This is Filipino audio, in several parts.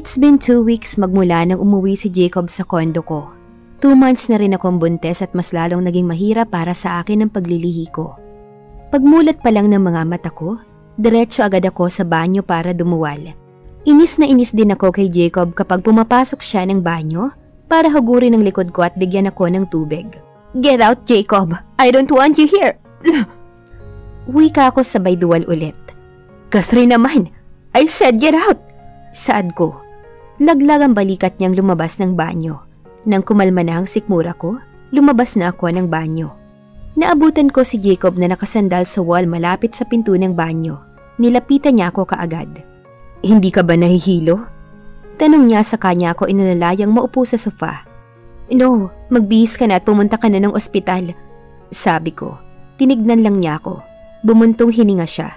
It's been 2 weeks magmula nang umuwi si Jacob sa kondo ko. 2 months na rin akong buntes at mas lalong naging mahirap para sa akin ang paglilihi ko. Pagmulat pa lang ng mga mata ko, diretso agad ako sa banyo para dumuwal. Inis na inis din ako kay Jacob kapag pumapasok siya ng banyo para hagurin ang likod ko at bigyan ako ng tubig. "Get out, Jacob! I don't want you here!" Wika ako sabay duwal ulit. "Catherine naman! I said get out!" Saad ko. Laglag ang balikat niyang lumabas ng banyo. Nang kumalma na ang sikmura ko, lumabas na ako ng banyo. Naabutan ko si Jacob na nakasandal sa wall malapit sa pinto ng banyo. Nilapitan niya ako kaagad. "Hindi ka ba nahihilo?" Tanong niya sa kanya ako inalalayang maupo sa sofa. "No, magbihis ka na at pumunta ka na ng ospital." Sabi ko. Tinignan lang niya ako. Bumuntong hininga siya.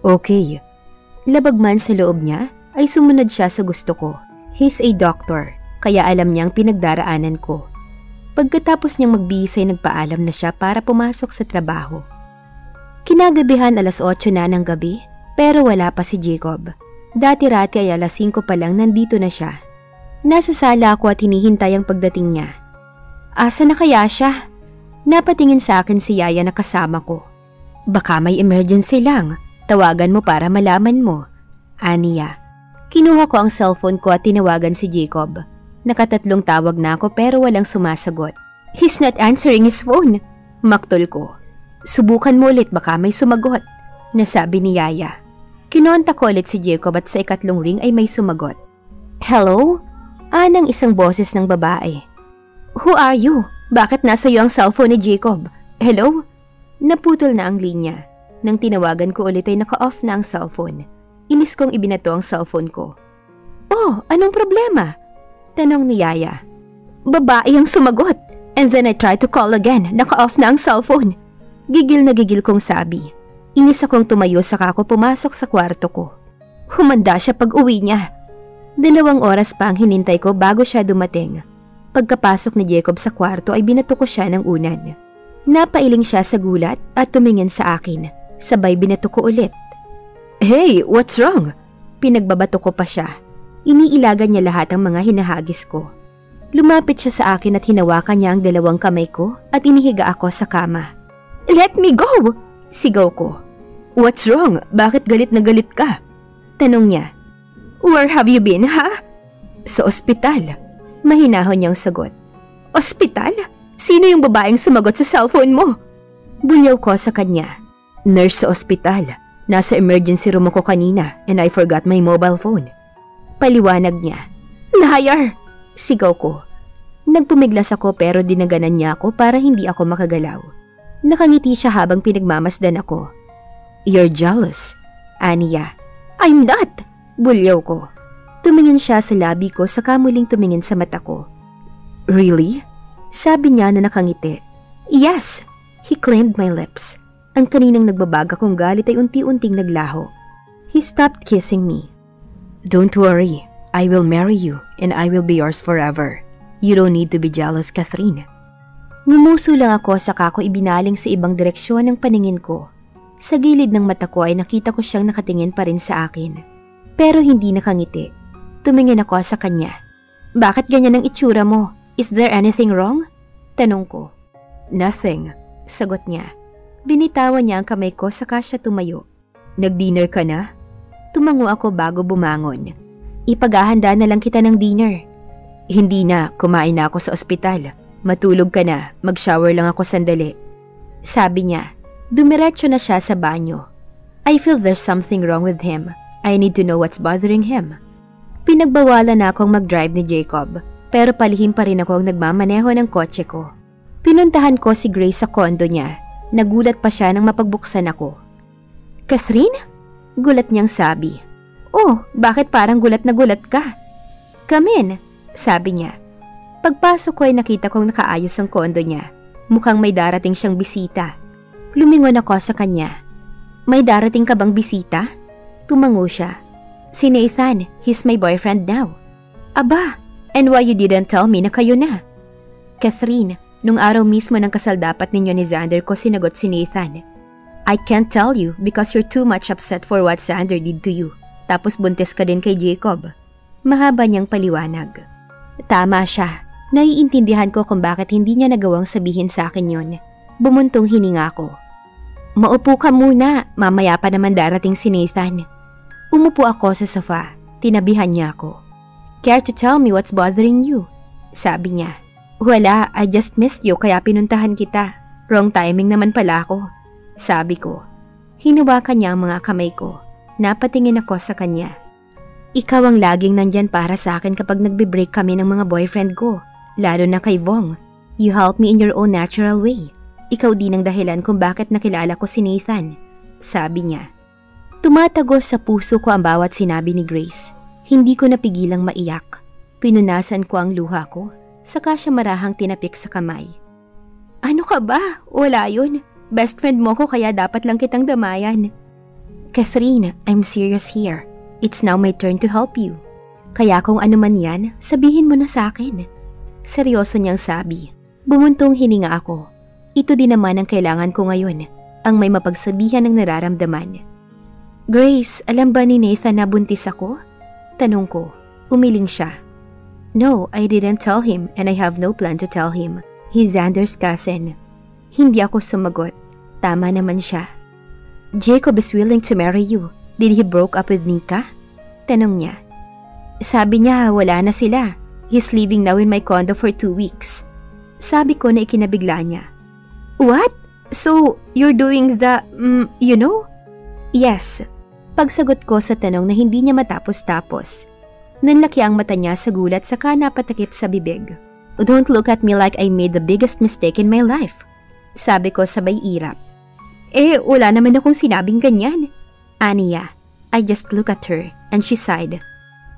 "Okay." Labag man sa loob niya, ay sumunod siya sa gusto ko. He's a doctor, kaya alam niyang pinagdaraanan ko. Pagkatapos niyang magbihis ay nagpaalam na siya para pumasok sa trabaho. Kinagabihan 8:00 na ng gabi, pero wala pa si Jacob. Dati-rati ay 5:00 pa lang nandito na siya. Nasa sala ako at hinihintay ang pagdating niya. Asa na kaya siya? Napatingin sa akin si Yaya na kasama ko. "Baka may emergency lang. Tawagan mo para malaman mo." Aniya. Kinuha ko ang cellphone ko at tinawagan si Jacob. Nakatatlong tawag na ako pero walang sumasagot. "He's not answering his phone." Maktol ko. "Subukan mo ulit, baka may sumagot," nasabi ni Yaya. Kinontak ko ulit si Jacob at sa ikatlong ring ay may sumagot. "Hello?" Anang isang boses ng babae. "Who are you? Bakit nasa iyo ang cellphone ni Jacob? Hello?" Naputol na ang linya. Nang tinawagan ko ulit ay naka-off na ang cellphone. Inis kong ibinato ang cellphone ko. "Oh, anong problema?" Tanong ni Yaya. "Babae ang sumagot. And then I tried to call again. Naka-off na ang cellphone." Gigil na gigil kong sabi. Inis akong tumayo saka ako pumasok sa kwarto ko. Humanda siya pag uwi niya. 2 oras pa ang hinintay ko bago siya dumating. Pagkapasok ni Jacob sa kwarto ay binato ko siya ng unan. Napailing siya sa gulat at tumingin sa akin. Sabay binato ko ulit. "Hey, what's wrong?" Pinagbabato ko pa siya. Iniilagan niya lahat ang mga hinahagis ko. Lumapit siya sa akin at hinawakan niya ang 2 kamay ko at inihiga ako sa kama. "Let me go!" Sigaw ko. "What's wrong? Bakit galit na galit ka?" Tanong niya. "Where have you been, ha?" "Sa ospital." Mahinahon niyang sagot. "Ospital? Sino yung babaeng sumagot sa cellphone mo?" Bulyaw ko sa kanya. "Nurse sa ospital. Nasa emergency room ako kanina and I forgot my mobile phone." Paliwanag niya. "Liar!" Sigaw ko. Nagpumiglas ako pero dinaganan niya ako para hindi ako makagalaw. Nakangiti siya habang pinagmamasdan ako. "You're jealous," aniya. "I'm not!" Bulyaw ko. Tumingin siya sa labi ko saka muling tumingin sa mata ko. "Really?" Sabi niya na nakangiti. "Yes!" He claimed my lips. Ang kaninang nagbabaga kong galit ay unti-unting naglaho. He stopped kissing me. "Don't worry, I will marry you and I will be yours forever. You don't need to be jealous, Catherine." Ngumuso lang ako saka ko ibinaling sa ibang direksyon ng paningin ko. Sa gilid ng mata ko ay nakita ko siyang nakatingin pa rin sa akin. Pero hindi nakangiti. Tumingin ako sa kanya. "Bakit ganyan ang itsura mo? Is there anything wrong?" Tanong ko. "Nothing," sagot niya. Binitawan niya ang kamay ko saka siya tumayo. "Nag-dinner ka na?" Tumango ako bago bumangon. "Ipaghahanda na lang kita ng dinner." "Hindi na, kumain na ako sa ospital. Matulog ka na, mag-shower lang ako sandali." Sabi niya. Dumiretso na siya sa banyo. I feel there's something wrong with him. I need to know what's bothering him. Pinagbawalan na akong mag-drive ni Jacob, pero palihim pa rin ako ang nagmamaneho ng kotse ko. Pinuntahan ko si Grace sa kondo niya. Nagulat pa siya nang mapagbuksan ako. "Catherine?" Gulat niyang sabi. "Oh, bakit parang gulat na gulat ka?" "Come in," sabi niya. Pagpasok ko ay nakita kong nakaayos ang kondo niya. Mukhang may darating siyang bisita. Lumingon ako sa kanya. "May darating ka bang bisita?" Tumango siya. "Si Nathan, he's my boyfriend now." "Aba, and why you didn't tell me na kayo na?" "Catherine, nung araw mismo ng kasal dapat ninyo ni Xander ko sinagot si Nathan. I can't tell you because you're too much upset for what Xander did to you. Tapos buntis ka din kay Jacob." Mahaba niyang paliwanag. Tama siya. Naiintindihan ko kung bakit hindi niya nagawang sabihin sa akin yon. Bumuntong hininga ko. Maupo ka muna, mamaya pa naman darating si Nathan. Umupo ako sa sofa. Tinabihan niya ako. Care to tell me what's bothering you? Sabi niya. Wala, I just missed you kaya pinuntahan kita. Wrong timing naman pala ako. Sabi ko. Hinuwakan niya ang mga kamay ko. Napatingin ako sa kanya. Ikaw ang laging nandyan para sa akin kapag nagbe-break kami ng mga boyfriend ko. Lalo na kay Vong. You help me in your own natural way. Ikaw din ang dahilan kung bakit nakilala ko si Nathan. Sabi niya. Tumatagos sa puso ko ang bawat sinabi ni Grace. Hindi ko napigilang maiyak. Pinunasan ko ang luha ko. Saka siya marahang tinapik sa kamay. Ano ka ba? Wala yun. Best friend mo ko kaya dapat lang kitang damayan. Catherine, I'm serious here. It's now my turn to help you. Kaya kung ano man yan, sabihin mo na sa akin. Seryoso niyang sabi. Bumuntong hininga ako. Ito din naman ang kailangan ko ngayon, ang may mapagsabihan ng nararamdaman. Grace, alam ba ni Nathan na buntis ako? Tanong ko. Umiling siya. No, I didn't tell him and I have no plan to tell him. He's Xander's cousin. Hindi ako sumagot. Tama naman siya. Jacob is willing to marry you. Did he broke up with Nika? Tanong niya. Sabi niya wala na sila. He's living now in my condo for 2 weeks. Sabi ko na ikinabigla niya. What? So, you're doing the, you know? Yes. Pagsagot ko sa tanong na hindi niya matapos-tapos. Nanlaki ang mata niya sa gulat saka napatakip sa bibig. Don't look at me like I made the biggest mistake in my life. Sabi ko sabay irap. Wala naman akong sinabing ganyan. Aniya, I just look at her and she sighed.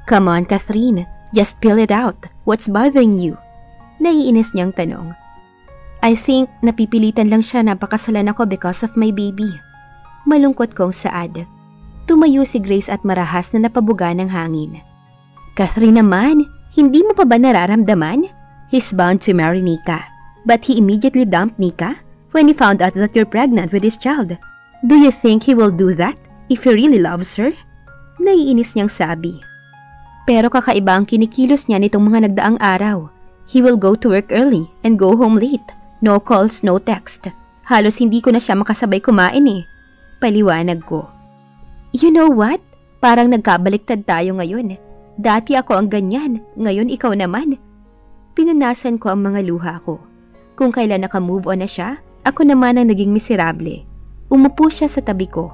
Come on, Catherine. Just spill it out. What's bothering you? Naiinis niyang tanong. I think napipilitan lang siya na pakasalan ako because of my baby. Malungkot kong saad. Tumayo si Grace at marahas na napabuga ng hangin. Catherine naman, hindi mo pa ba nararamdaman? He's bound to marry Nika. But he immediately dumped Nika when he found out that you're pregnant with his child. Do you think he will do that if he really loves her? Naiinis niyang sabi. Pero kakaiba ang kinikilos niya nitong mga nagdaang araw. He will go to work early and go home late. No calls, no text. Halos hindi ko na siya makasabay kumain eh. Paliwanag ko. You know what? Parang nagkabaliktad tayo ngayon. Dati ako ang ganyan, ngayon ikaw naman. Pinunasan ko ang mga luha ko. Kung kailan naka-move on na siya, ako naman ang naging miserable. Umupo siya sa tabi ko.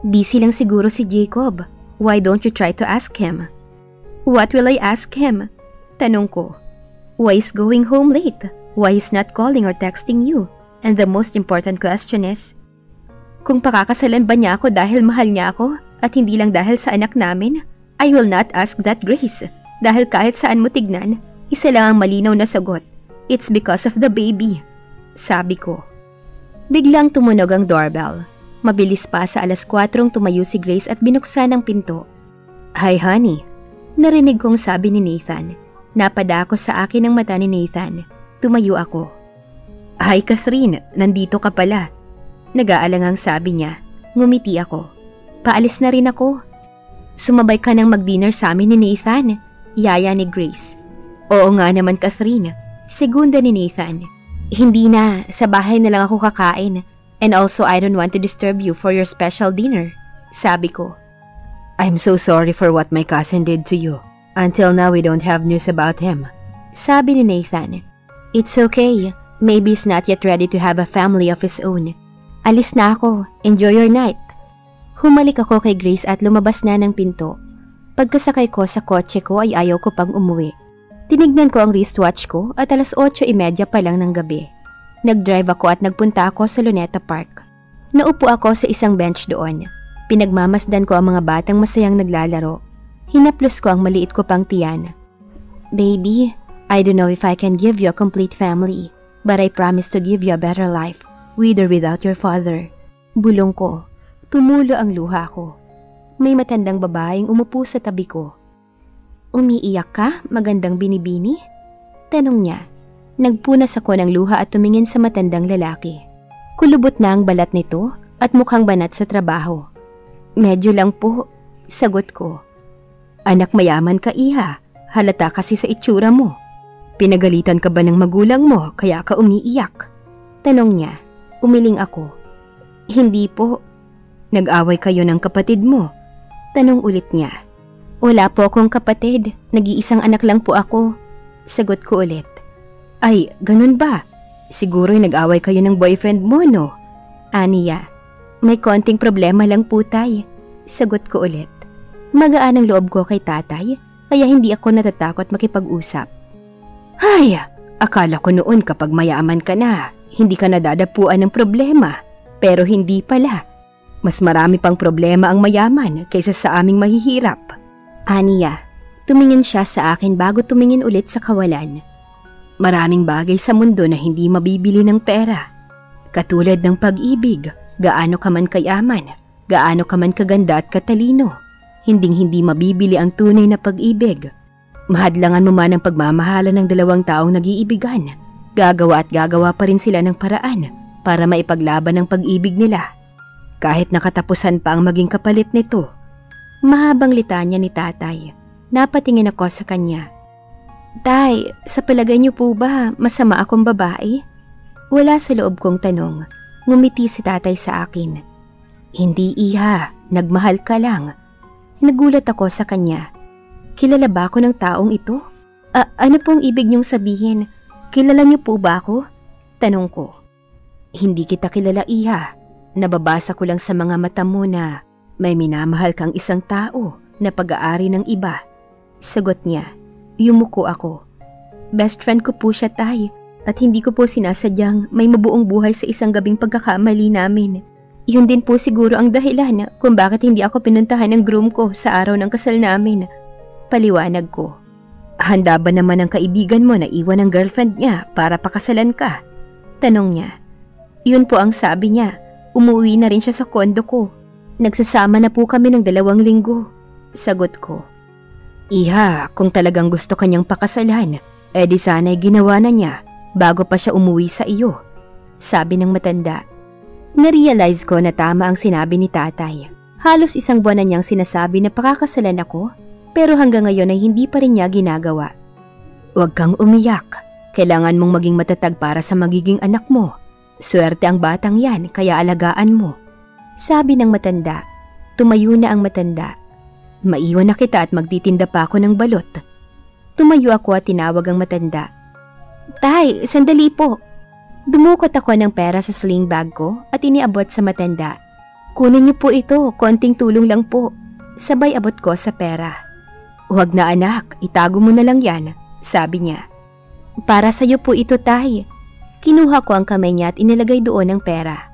Busy lang siguro si Jacob. Why don't you try to ask him? What will I ask him? Tanong ko. Why is going home late? Why is not calling or texting you? And the most important question is, kung pakakasalan ba niya ako dahil mahal niya ako at hindi lang dahil sa anak namin, I will not ask that, Grace. Dahil kahit saan mo tignan, isa lang ang malinaw na sagot. It's because of the baby. Sabi ko. Biglang tumunog ang doorbell. Mabilis pa sa 4:00 tumayo si Grace at binuksan ang pinto. Hi honey. Narinig kong sabi ni Nathan. Napadako sa akin ang mata ni Nathan. Tumayo ako. Hi Catherine, nandito ka pala. Nag-aalangang sabi niya. Ngumiti ako. Paalis na rin ako. Sumabay ka nang mag-dinner sa amin ni Nathan. Yaya ni Grace. Oo nga naman Catherine. Segunda ni Nathan. Hindi na, sa bahay na lang ako kakain. And also I don't want to disturb you for your special dinner. Sabi ko. I'm so sorry for what my cousin did to you. Until now we don't have news about him. Sabi ni Nathan. It's okay. Maybe he's not yet ready to have a family of his own. Alis na ako. Enjoy your night. Humalik ako kay Grace at lumabas na ng pinto. Pagkasakay ko sa kotse ko ay ayaw ko pang umuwi. Tinignan ko ang wristwatch ko at 8:30 pa lang ng gabi. Nag-drive ako at nagpunta ako sa Luneta Park. Naupo ako sa isang bench doon. Pinagmamasdan ko ang mga batang masayang naglalaro. Hinaplos ko ang maliit ko pang tiyan. Baby, I don't know if I can give you a complete family, but I promise to give you a better life, with or without your father. Bulong ko. Tumulo ang luha ko. May matandang babaeng umupo sa tabi ko. Umiiyak ka? Magandang binibini? Tanong niya. Nagpunas ako ng luha at tumingin sa matandang lalaki. Kulubot na ang balat nito at mukhang banat sa trabaho. Medyo lang po, sagot ko. Anak, mayaman ka, Iha. Halata kasi sa itsura mo. Pinagalitan ka ba ng magulang mo kaya ka umiiyak? Tanong niya. Umiling ako. Hindi po. Nag-away kayo ng kapatid mo? Tanong ulit niya. Wala po akong kapatid. Nag-iisang anak lang po ako. Sagot ko ulit. Ay, ganun ba? Siguro'y nag-away kayo ng boyfriend mo, no? Aniya. May konting problema lang po, tay. Sagot ko ulit. Magaan ang loob ko kay tatay, kaya hindi ako natatakot makipag-usap. Ay, akala ko noon kapag mayaman ka na, hindi ka nadadapuan ng problema. Pero hindi pala. Mas marami pang problema ang mayaman kaysa sa aming mahihirap. Aniya, tumingin siya sa akin bago tumingin ulit sa kawalan. Maraming bagay sa mundo na hindi mabibili ng pera. Katulad ng pag-ibig, gaano ka man kayaman, gaano ka man kaganda at katalino. Hinding-hindi mabibili ang tunay na pag-ibig. Mahadlangan mo man ang pagmamahalan ng dalawang taong nag-iibigan, gagawa at gagawa pa rin sila ng paraan para maipaglaban ang pag-ibig nila. Kahit nakatapusan pa ang maging kapalit nito. Mahabang litanya ni tatay. Napatingin ako sa kanya. Tay, sa palagay niyo po ba masama akong babae? Wala sa loob kong tanong. Ngumiti si tatay sa akin. Hindi, Iha. Nagmahal ka lang. Nagulat ako sa kanya. Kilala ba ako ng taong ito? Ano pong ibig niyong sabihin? Kilala niyo po ba ako? Tanong ko. Hindi kita kilala, Iha. Nababasa ko lang sa mga mata mo na may minamahal kang isang tao na pag-aari ng iba. Sagot niya. Yumuko ako. Best friend ko po siya, tay. At hindi ko po sinasadyang may mabuong buhay sa isang gabing pagkakamali namin. Yun din po siguro ang dahilan kung bakit hindi ako pinuntahan ng groom ko sa araw ng kasal namin. Paliwanag ko. Handa ba naman ang kaibigan mo na iwan ang girlfriend niya para pakasalan ka? Tanong niya. Yun po ang sabi niya. Umuwi na rin siya sa kondo ko. Nagsasama na po kami ng 2 linggo. Sagot ko. Iha, kung talagang gusto kanyang pakasalan, di sana'y ginawa na niya bago pa siya umuwi sa iyo. Sabi ng matanda. Narealize ko na tama ang sinabi ni tatay. Halos 1 buwan na niyang sinasabi na pakakasalan ako, pero hanggang ngayon ay hindi pa rin niya ginagawa. Huwag kang umiyak. Kailangan mong maging matatag para sa magiging anak mo. Swerte ang batang yan, kaya alagaan mo. Sabi ng matanda. Tumayo na ang matanda. Maiwan na kita at magtitinda pa ako ng balot. Tumayo ako at tinawag ang matanda. Tay, sandali po. Dumukot ako ng pera sa sling bag ko at iniabot sa matanda. Kunin niyo po ito, konting tulong lang po. Sabay abot ko sa pera. Huwag na anak, itago mo na lang yan, sabi niya. Para sa'yo po ito, tay. Kinuha ko ang kamay niya at inilagay doon ang pera.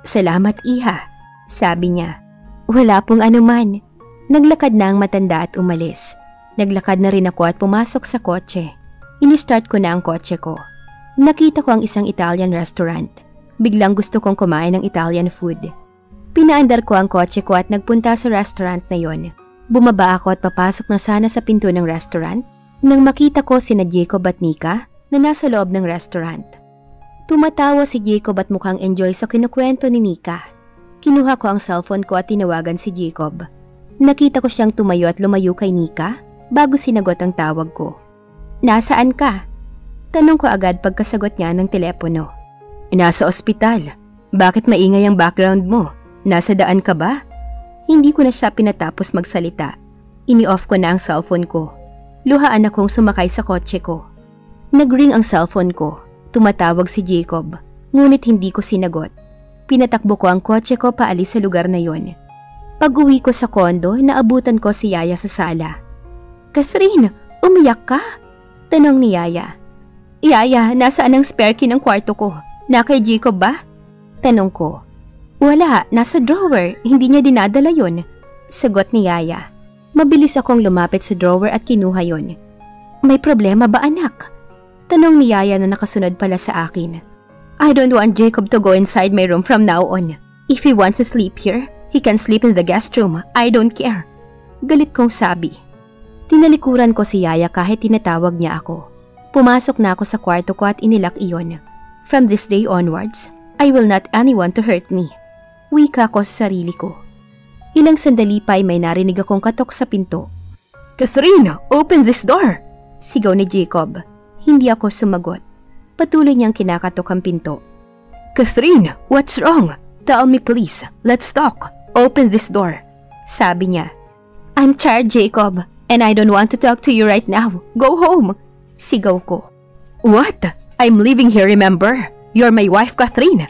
Salamat, Iha, sabi niya. Wala pong anuman. Naglakad na ang matanda at umalis. Naglakad na rin ako at pumasok sa kotse. Ini-start ko na ang kotse ko. Nakita ko ang isang Italian restaurant. Biglang gusto kong kumain ng Italian food. Pinaandar ko ang kotse ko at nagpunta sa restaurant na yon. Bumaba ako at papasok na sana sa pinto ng restaurant nang makita ko sina Jacob at Nika na nasa loob ng restaurant. Tumatawa si Jacob at mukhang enjoy sa kinukwento ni Nika. Kinuha ko ang cellphone ko at tinawagan si Jacob. Nakita ko siyang tumayo at lumayo kay Nika bago sinagot ang tawag ko. Nasaan ka? Tanong ko agad pagkasagot niya ng telepono. Nasa ospital. Bakit maingay ang background mo? Nasa daan ka ba? Hindi ko na siya pinatapos magsalita. Ini-off ko na ang cellphone ko. Luhaan akong sumakay sa kotse ko. Nag-ring ang cellphone ko. Tumatawag si Jacob. Ngunit hindi ko sinagot. Pinatakbo ko ang kotse ko paalis sa lugar na yon. Pag-uwi ko sa kondo, naabutan ko si Yaya sa sala. Catherine, umiyak ka? Tanong ni Yaya. Yaya, nasaan ang spare key ng kwarto ko? Na kay Jacob ba? Tanong ko. Wala, nasa drawer. Hindi niya dinadala yon. Sagot ni Yaya. Mabilis akong lumapit sa drawer at kinuha yon. May problema ba, anak? Tanong ni Yaya na nakasunod pala sa akin. I don't want Jacob to go inside my room from now on. If he wants to sleep here, he can sleep in the guest room. I don't care. Galit kong sabi. Tinalikuran ko si Yaya kahit tinatawag niya ako. Pumasok na ako sa kwarto ko at inilak iyon. From this day onwards, I will not anyone to hurt me. Wika ko sa sarili ko. Ilang sandali pa ay may narinig akong katok sa pinto. Catherine, open this door! Sigaw ni Jacob. Hindi ako sumagot. Patuloy niyang kinakatok ang pinto. Catherine, what's wrong? Tell me please. Let's talk. Open this door. Sabi niya. I'm tired, Jacob, and I don't want to talk to you right now. Go home. Sigaw ko. What? I'm leaving here, remember? You're my wife, Catherine.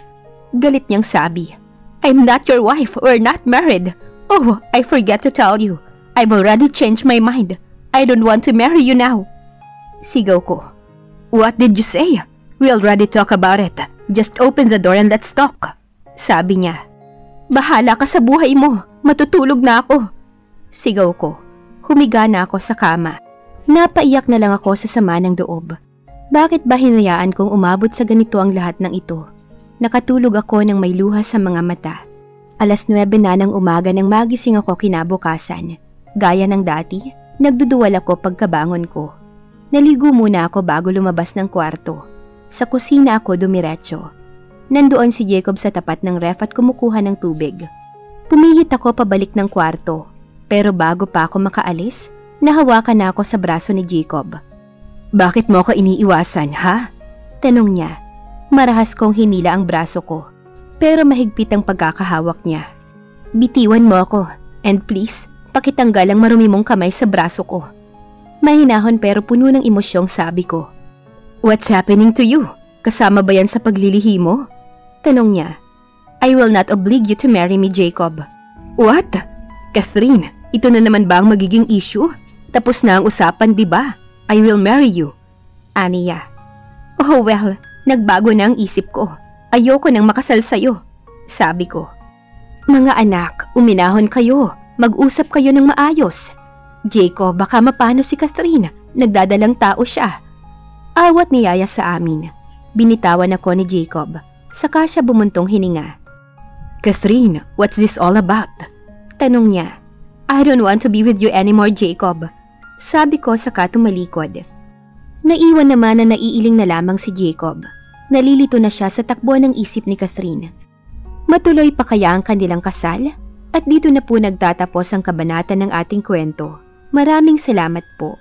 Galit niyang sabi. I'm not your wife. We're not married. Oh, I forget to tell you. I've already changed my mind. I don't want to marry you now. Sigaw ko. What did you say? We already talked about it. Just open the door and let's talk. Sabi niya. Bahala ka sa buhay mo. Matutulog na ako. Sigaw ko. Humiga na ako sa kama. Napaiyak na lang ako sa sama ng loob. Bakit ba hinayaan kong umabot sa ganito ang lahat ng ito? Nakatulog ako ng may luha sa mga mata. 9:00 na ng umaga nang magising ako kinabukasan. Gaya ng dati, nagduduwal ako pagkabangon ko. Naligo muna ako bago lumabas ng kwarto. Sa kusina ako dumiretso. Nandoon si Jacob sa tapat ng ref at kumukuha ng tubig. Pumihit ako pabalik ng kwarto. Pero bago pa ako makaalis, nahawakan na ako sa braso ni Jacob. Bakit mo ako iniiwasan, ha? Tanong niya. Marahas kong hinila ang braso ko. Pero mahigpit ang pagkakahawak niya. Bitiwan mo ako, and please, pakitanggal ang marumi mong kamay sa braso ko. Mahinahon pero puno ng emosyong sabi ko. What's happening to you? Kasama ba yan sa paglilihi mo? Tanong niya. I will not oblige you to marry me, Jacob. What? Catherine, ito na naman ba ang magiging issue? Tapos na ang usapan, di ba? I will marry you. Aniya. Oh well, nagbago na ang isip ko. Ayoko nang makasal sa'yo. Sabi ko. Mga anak, uminahon kayo. Mag-usap kayo ng maayos. Jacob, baka mapano si Catherine. Nagdadalang tao siya. Awat ni Yaya sa amin. Binitawan ako ni Jacob. Saka siya bumuntong hininga. Catherine, what's this all about? Tanong niya. I don't want to be with you anymore, Jacob. Sabi ko saka tumalikod. Naiwan naman na naiiling na lamang si Jacob. Nalilito na siya sa takbuhan ng isip ni Catherine. Matuloy pa kaya ang kanilang kasal? At dito na po nagtatapos ang kabanata ng ating kwento. Maraming salamat po.